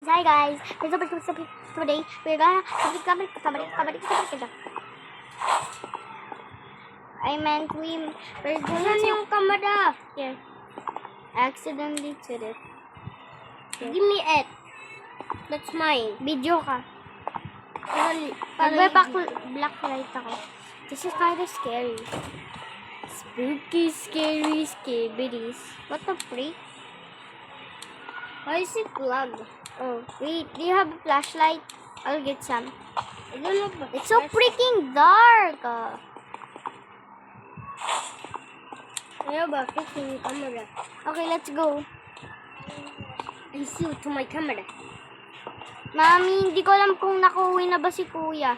Hi guys, today we're gonna I meant we're going to yung camera. Here. I accidentally did it. Here. Give me it. That's mine. Video ka. Black light ako. This is kind of scary. Spooky, scary, skibbities. What the freak? Why is it plugged? Oh, wait. Do you have a flashlight? I'll get some. I don't know. It's so freaking dark. I have a freaking camera. Okay, let's go. I see to my camera. Mami, hindi ko alam kung nakauwi na ba si Kuya.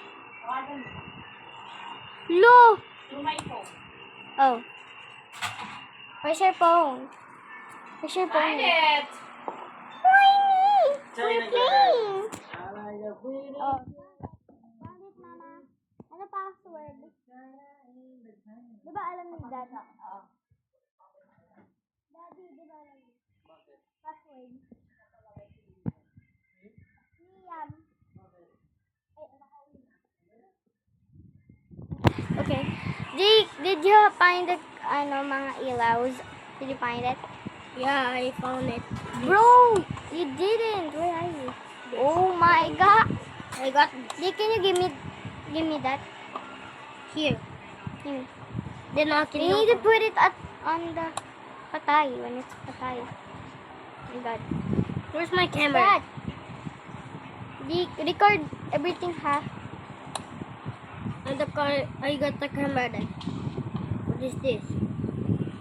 Lo! Oh. Where's your phone? Where's your phone? We're playing. Oh. Bakit, Mama? Ano password? Diba alam ni Dad? Daddy, diba alam ni? Password. Okay. Did you find the mga ilaws? Did you find it? Yeah, I found it. Bro, you didn't. Where are you? Oh my god. I got it. Can you give me that? Here. Then you need to put it on the patay when it's patay. Oh my god. Where's my camera? Dad. Record everything, ha? And I got the camera then. What is this?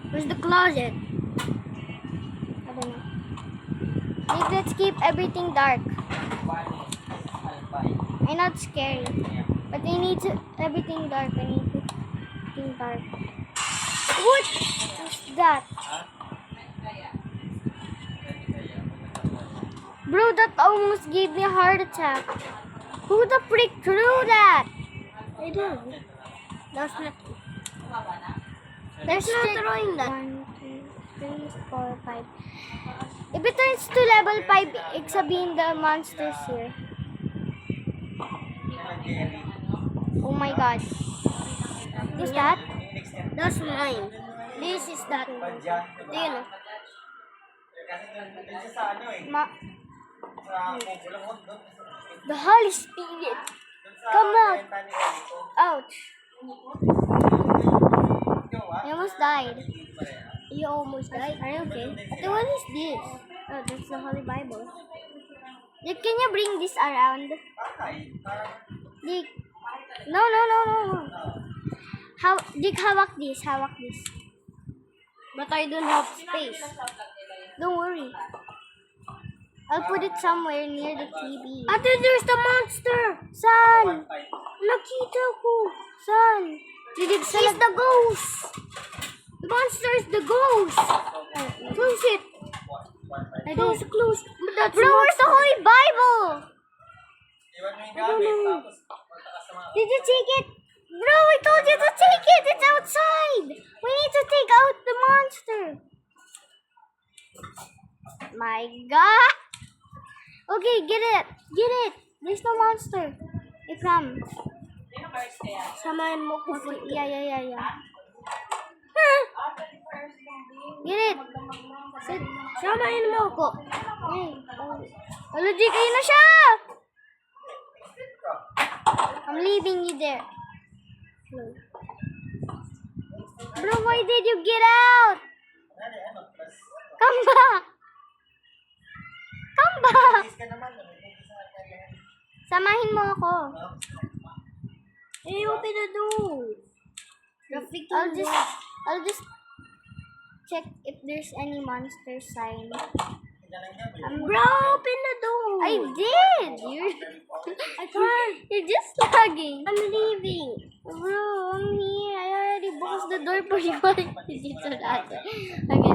Where's the closet? I don't know. Let's keep everything dark. I know it's scary, but I need everything dark. I need everything dark. What is that? Bro, that almost gave me a heart attack. Who the freak threw that? I don't know. That's not. There's not throwing that. 1, 2, 3, 4, 5. If it turns to level 5, it's sabihin the monsters here. Oh my god. Is that? That's mine. This is that. Do you know? The Holy Spirit. Come out. Ouch. I almost died. You almost died? Are you okay? What is this? Oh, that's the Holy Bible. Dick, can you bring this around? Dick. No. Dick, hawak this. But I don't have space. Don't worry. I'll put it somewhere near the TV. Ate, there's the monster! San? Nakita ko. San? It's the ghost! The monster is the ghost! Close it! Close. Bro, where's the Holy Bible? I don't know. Did you take it? Bro, I told you to take it! It's outside! We need to take out the monster! My god! Okay, get it. There's no monster. I promise. Samahan mo ko. Yeah. Get it. Samahan mo ko. Allergic kayo na siya. I'm leaving you there. Bro, why did you get out? Come back. Samahin mo ako. Open the door. I'll just check if there's any monster sign. Bro, open the door. I did. I can't. You're just lagging. I'm leaving. Bro, I'm here. I already closed the door for you. Did you do that? Okay.